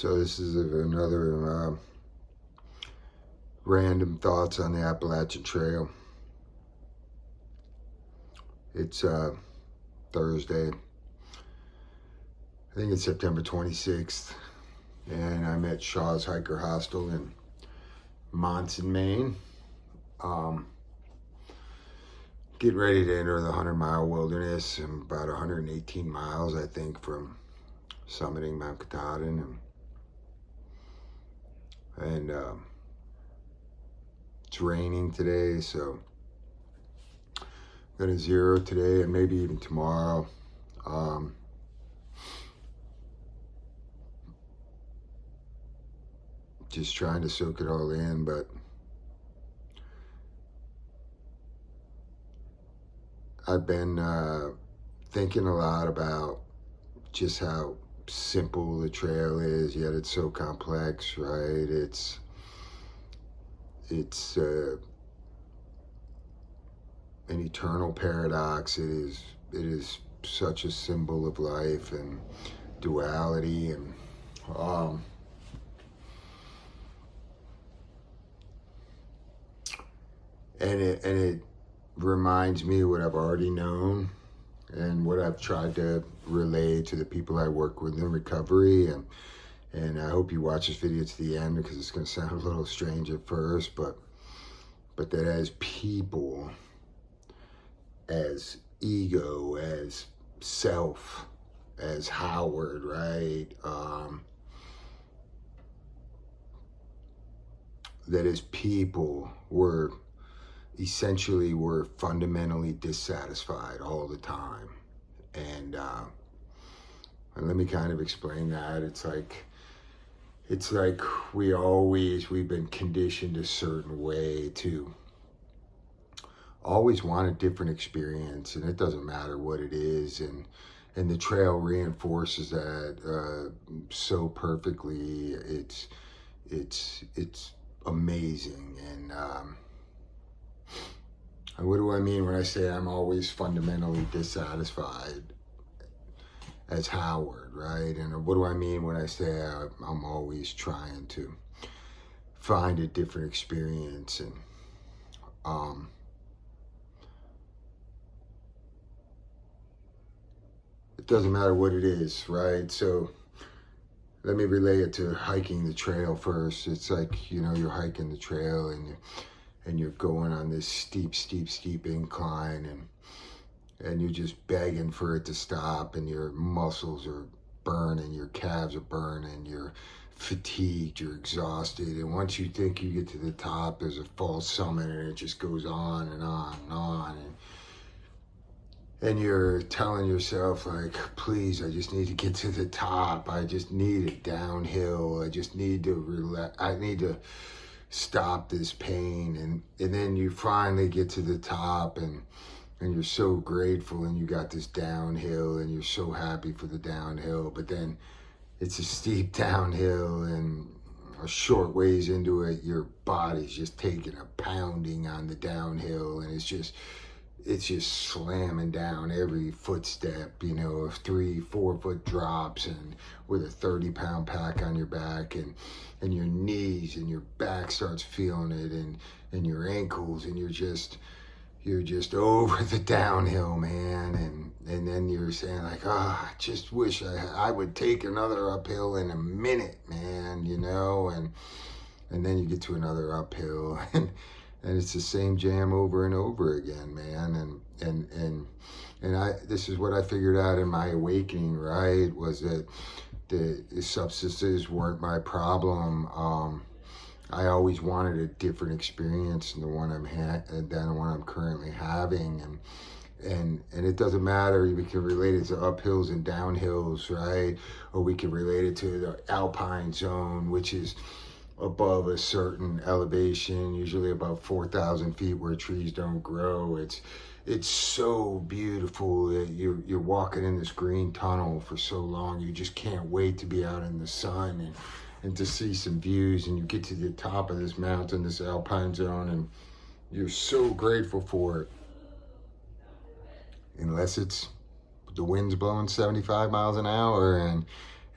So this is another random thoughts on the Appalachian Trail. It's Thursday. I think it's September 26th. And I'm at Shaw's Hiker Hostel in Monson, Maine. Getting ready to enter the 100-mile wilderness. I'm about 118 miles, I think, from summiting Mount Katahdin. And it's raining today, so I'm gonna zero today and maybe even tomorrow. Just trying to soak it all in, but I've been thinking a lot about just how simple the trail is, yet it's so complex, right? It's an eternal paradox. It is such a symbol of life and duality, and it reminds me what I've already known and what I've tried to relay to the people I work with in recovery. And I hope you watch this video to the end, because it's going to sound a little strange at first, but that as people, as ego, as self, as Howard, right? That as people, we're fundamentally dissatisfied all the time. And let me kind of explain that. It's like we've been conditioned a certain way to always want a different experience, and it doesn't matter what it is. And the trail reinforces that so perfectly. It's amazing. And what do I mean when I say I'm always fundamentally dissatisfied as Howard, right? And what do I mean when I say I'm always trying to find a different experience? And it doesn't matter what it is, right? So let me relay it to hiking the trail first. It's like, you're hiking the trail and you're going on this steep incline, and you're just begging for it to stop, and your muscles are burning, your calves are burning, you're fatigued, you're exhausted. And once you think you get to the top, there's a false summit, and it just goes on and on and on. And you're telling yourself, like, please, I just need to get to the top. I just need it downhill. I just need to relax. I need to stop this pain. And then you finally get to the top, and you're so grateful, and you got this downhill, and you're so happy for the downhill. But then it's a steep downhill, and a short ways into it, your body's just taking a pounding on the downhill, and it's just slamming down every footstep, of 3-4 foot drops, and with a 30-pound pack on your back, and your knees and your back starts feeling it, and your ankles, and you're just over the downhill, man. And then you're saying, like, I just wish I would take another uphill in a minute, man, and then you get to another uphill, and it's the same jam over and over again, man. And this is what I figured out in my awakening, right? Was that the substances weren't my problem. I always wanted a different experience than the one I'm currently having. And it doesn't matter. We can relate it to uphills and downhills, right? Or we can relate it to the alpine zone, which is above a certain elevation, usually about 4,000 feet, where trees don't grow. It's so beautiful that you're walking in this green tunnel for so long. You just can't wait to be out in the sun and to see some views. And you get to the top of this mountain, this alpine zone, and you're so grateful for it. Unless it's the wind's blowing 75 miles an hour, and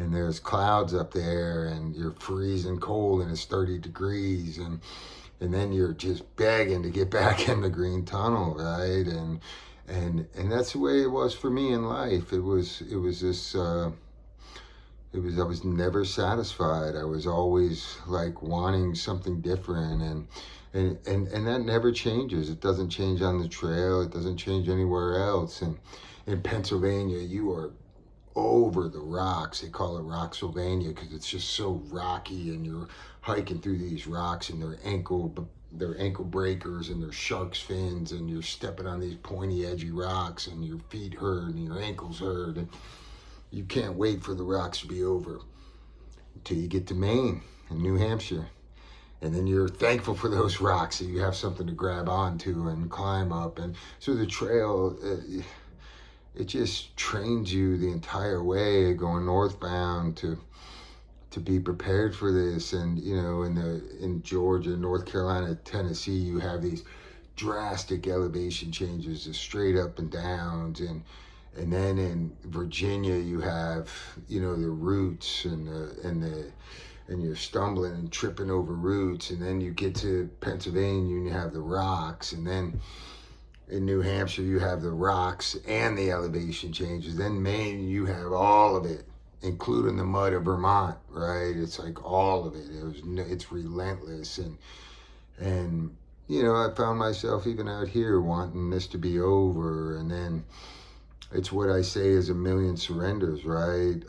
and there's clouds up there, and you're freezing cold, and it's 30 degrees, and then you're just begging to get back in the green tunnel, right? And that's the way it was for me in life. It was this. I was never satisfied. I was always like wanting something different, and that never changes. It doesn't change on the trail. It doesn't change anywhere else. And in Pennsylvania, you are over the rocks. They call it Rocksylvania because it's just so rocky, and you're hiking through these rocks, and they're ankle breakers, and they're shark's fins, and you're stepping on these pointy, edgy rocks, and your feet hurt, and your ankles hurt, and you can't wait for the rocks to be over until you get to Maine and New Hampshire. And then you're thankful for those rocks, so you have something to grab onto and climb up. And so the trail, it just trains you the entire way going northbound to be prepared for this. And in Georgia, North Carolina, Tennessee, you have these drastic elevation changes, the straight up and downs, and then in Virginia you have the roots and you're stumbling and tripping over roots. And then you get to Pennsylvania and you have the rocks, and then in New Hampshire you have the rocks and the elevation changes. Then Maine, you have all of it, including the mud of Vermont, right? It's like all of it. It's relentless, and I found myself even out here wanting this to be over. And then it's what I say is a million surrenders, right?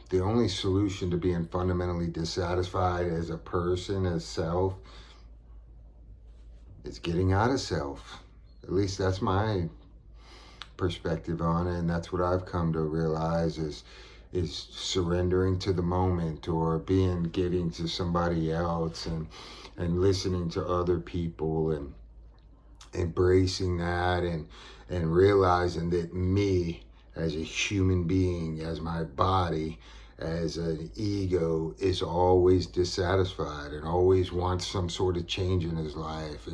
The only solution to being fundamentally dissatisfied as a person, as self, is getting out of self. At least that's my perspective on it, and that's what I've come to realize is surrendering to the moment, or giving to somebody else, and listening to other people, and embracing that, and realizing that me as a human being, as my body, as an ego, is always dissatisfied and always wants some sort of change in his life.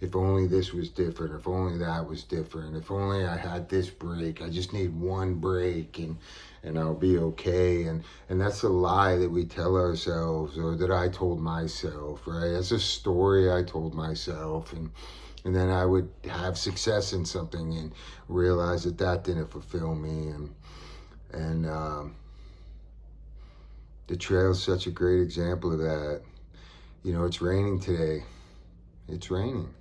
If only this was different, if only that was different, if only I had this break. I just need one break and I'll be okay. And that's a lie that we tell ourselves, or that I told myself, right? That's a story I told myself, and then I would have success in something and realize that didn't fulfill me. And the trail is such a great example of that. It's raining today. It's raining.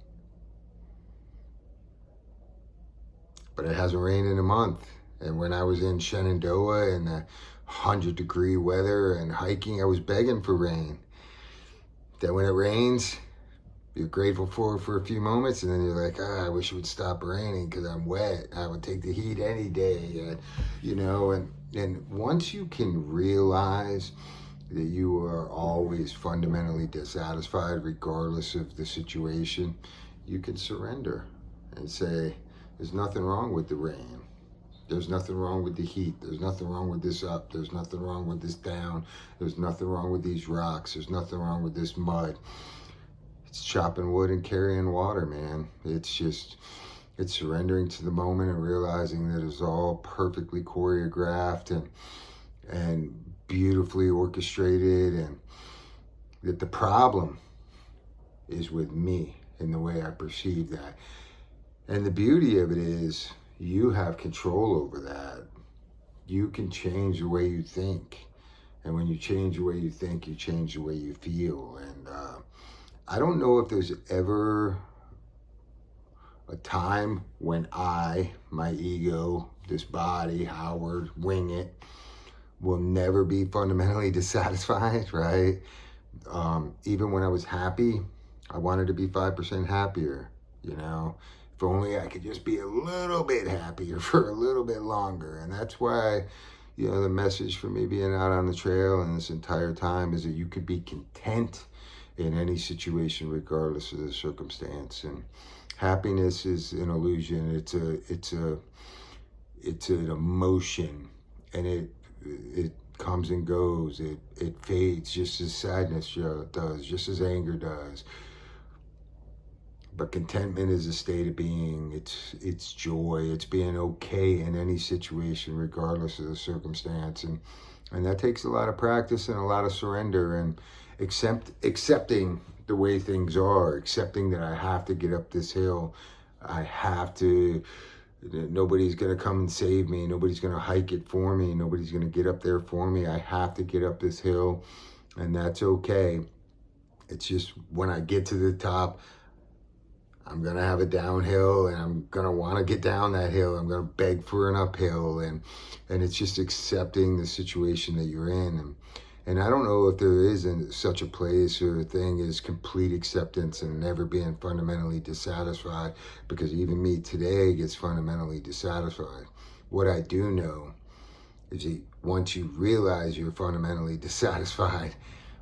But it hasn't rained in a month. And when I was in Shenandoah in the 100-degree weather and hiking, I was begging for rain. Then when it rains, you're grateful for a few moments, and then you're like, I wish it would stop raining because I'm wet. I would take the heat any day, and once you can realize that you are always fundamentally dissatisfied regardless of the situation, you can surrender and say, there's nothing wrong with the rain. There's nothing wrong with the heat. There's nothing wrong with this up. There's nothing wrong with this down. There's nothing wrong with these rocks. There's nothing wrong with this mud. It's chopping wood and carrying water, man. It's surrendering to the moment and realizing that it's all perfectly choreographed and beautifully orchestrated, and that the problem is with me in the way I perceive that. And the beauty of it is you have control over that. You can change the way you think. And when you change the way you think, you change the way you feel. And I don't know if there's ever a time when my ego, this body, Howard, Wingit, will never be fundamentally dissatisfied, right? Even when I was happy, I wanted to be 5% happier, If only I could just be a little bit happier for a little bit longer. And that's why, the message for me being out on the trail and this entire time is that you could be content in any situation, regardless of the circumstance. And happiness is an illusion. It's an emotion, and it comes and goes. It fades just as sadness does, just as anger does. But contentment is a state of being. It's joy. It's being okay in any situation, regardless of the circumstance. And And that takes a lot of practice and a lot of surrender, and accepting the way things are, accepting that I have to get up this hill. I have to, nobody's going to come and save me. Nobody's going to hike it for me. Nobody's going to get up there for me. I have to get up this hill, and that's okay. It's just when I get to the top, I'm going to have a downhill, and I'm going to want to get down that hill. I'm going to beg for an uphill, and it's just accepting the situation that you're in. And I don't know if there is such a place or a thing as complete acceptance and never being fundamentally dissatisfied, because even me today gets fundamentally dissatisfied. What I do know is that once you realize you're fundamentally dissatisfied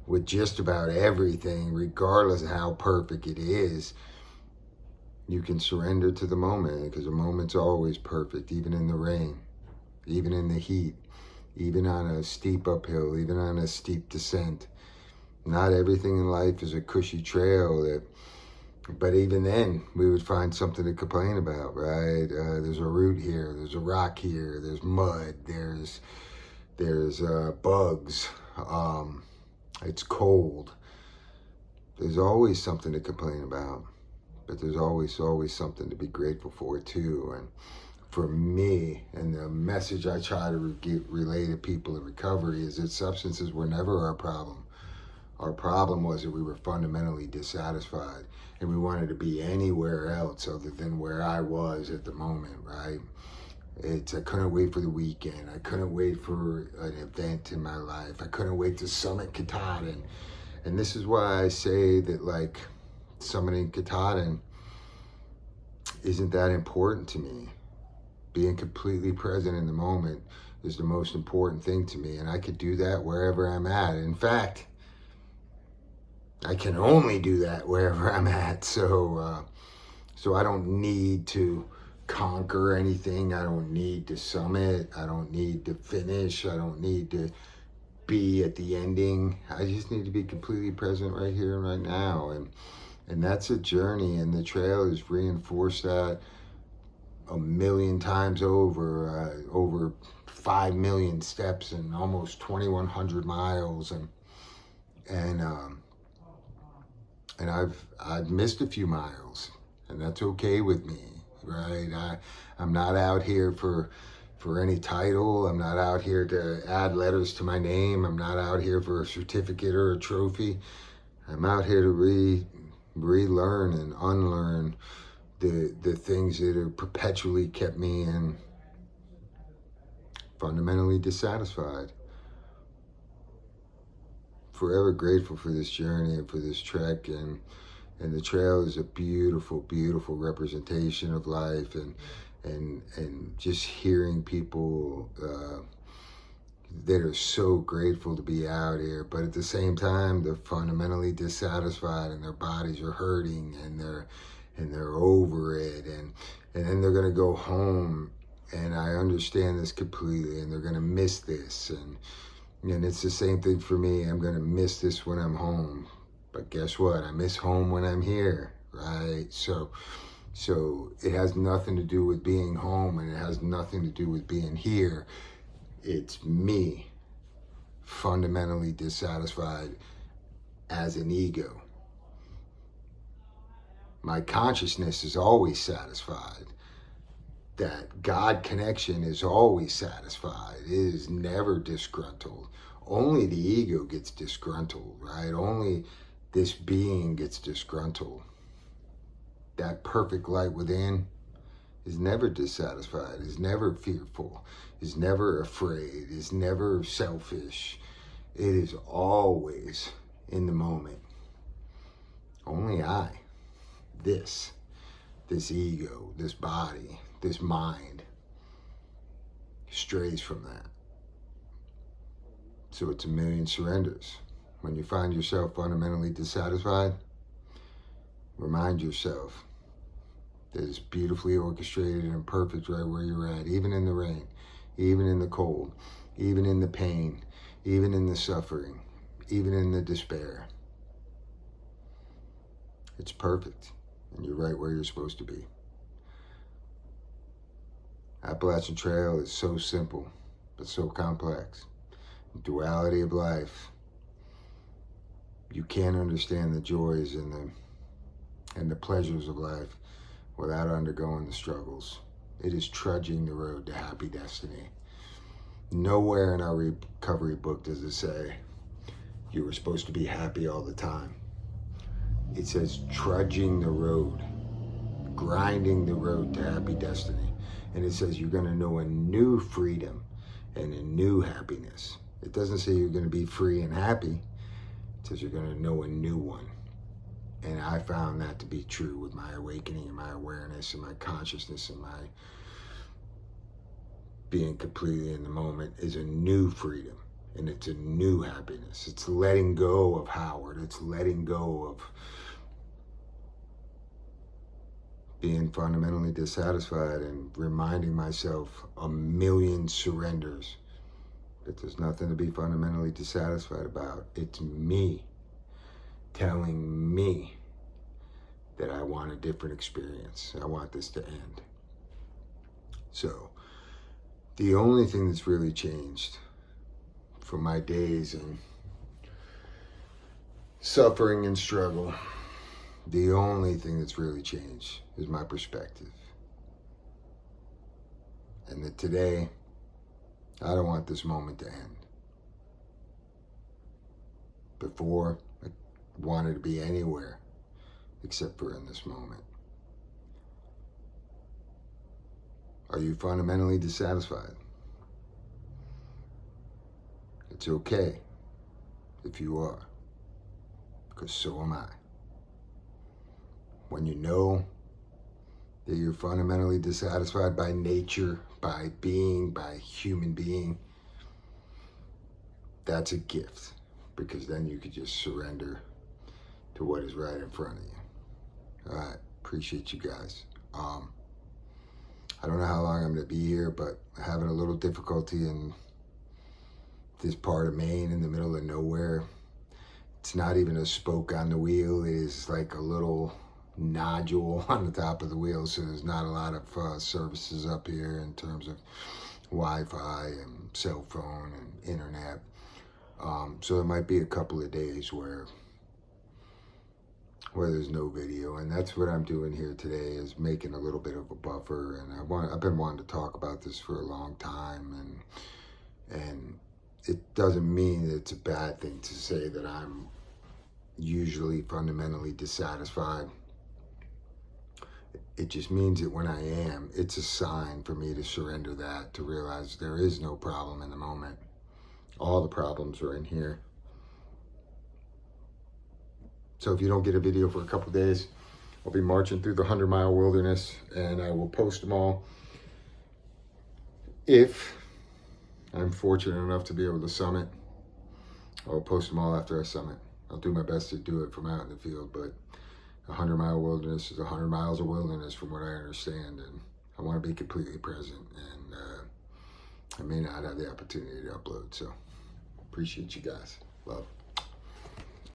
with just about everything, regardless of how perfect it is, you can surrender to the moment, because the moment's always perfect, even in the rain, even in the heat, even on a steep uphill, even on a steep descent. Not everything in life is a cushy trail, but even then, we would find something to complain about, right? There's a root here, there's a rock here, there's mud, there's bugs, it's cold. There's always something to complain about, but there's always something to be grateful for too. And for me, and the message I try to relay to people in recovery is that substances were never our problem. Our problem was that we were fundamentally dissatisfied, and we wanted to be anywhere else other than where I was at the moment, right? I couldn't wait for the weekend. I couldn't wait for an event in my life. I couldn't wait to summit Katahdin. And this is why I say that, like, summiting Katahdin isn't that important to me. Being completely present in the moment is the most important thing to me, and I could do that wherever I'm at. In fact, I can only do that wherever I'm at. So I don't need to conquer anything. I don't need to summit. I don't need to finish. I don't need to be at the ending. I just need to be completely present right here and right now. And that's a journey, and the trail has reinforced that a million times over 5 million steps and almost 2,100 miles, and I've missed a few miles, and that's okay with me, right? I'm not out here for any title. I'm not out here to add letters to my name. I'm not out here for a certificate or a trophy. I'm out here to relearn and unlearn the things that have perpetually kept me in fundamentally dissatisfied. Forever grateful for this journey and for this trek, and the trail is a beautiful, beautiful representation of life, and just hearing people that are so grateful to be out here, but at the same time they're fundamentally dissatisfied, and their bodies are hurting, and they're over it, and then they're gonna go home, and I understand this completely, and they're gonna miss this, and it's the same thing for me. I'm gonna miss this when I'm home, but guess what? I miss home when I'm here, right? So it has nothing to do with being home, and it has nothing to do with being here. It's me fundamentally dissatisfied as an ego. My consciousness is always satisfied. That God connection is always satisfied. It is never disgruntled. Only the ego gets disgruntled, right? Only this being gets disgruntled. That perfect light within is never dissatisfied, is never fearful, is never afraid, is never selfish. It is always in the moment. Only this ego, this body, this mind strays from that. So it's a million surrenders. When you find yourself fundamentally dissatisfied, remind yourself that it's beautifully orchestrated and perfect right where you're at, even in the rain, even in the cold, even in the pain, even in the suffering, even in the despair. It's perfect, and you're right where you're supposed to be. Appalachian Trail is so simple, but so complex. duality of life. You can't understand the joys and the pleasures of life without undergoing the struggles. It is trudging the road to happy destiny. Nowhere in our recovery book does it say you were supposed to be happy all the time. It says trudging the road, grinding the road to happy destiny. And it says you're going to know a new freedom and a new happiness. It doesn't say you're going to be free and happy. It says you're going to know a new one. And I found that to be true with my awakening and my awareness and my consciousness and my being completely in the moment is a new freedom. And it's a new happiness. It's letting go of Howard. It's letting go of being fundamentally dissatisfied and reminding myself a million surrenders that there's nothing to be fundamentally dissatisfied about. It's me telling me that I want a different experience. I want this to end. So the only thing that's really changed from my days in suffering and struggle, the only thing that's really changed is my perspective. And that today, I don't want this moment to end. Before, I wanted to be anywhere except for in this moment. Are you fundamentally dissatisfied? It's okay if you are, because so am I. When you know that you're fundamentally dissatisfied by nature, by being, by human being, that's a gift, because then you could just surrender to what is right in front of you. All right, appreciate you guys. I don't know how long I'm going to be here, but having a little difficulty in this part of Maine in the middle of nowhere. It's not even a spoke on the wheel. It is like a little nodule on the top of the wheel. So there's not a lot of services up here in terms of Wi-Fi and cell phone and internet. So it might be a couple of days where there's no video, and that's what I'm doing here today, is making a little bit of a buffer. And I've been wanting to talk about this for a long time, and it doesn't mean that it's a bad thing to say that I'm usually fundamentally dissatisfied. It just means that when I am, it's a sign for me to surrender that, to realize there is no problem in the moment. All the problems are in here. So if you don't get a video for a couple days, I'll be marching through the 100-mile wilderness, and I will post them all. If I'm fortunate enough to be able to summit, I'll post them all after I summit. I'll do my best to do it from out in the field, but a 100-mile wilderness is 100 miles of wilderness from what I understand, and I want to be completely present, and I may not have the opportunity to upload, so appreciate you guys. Love.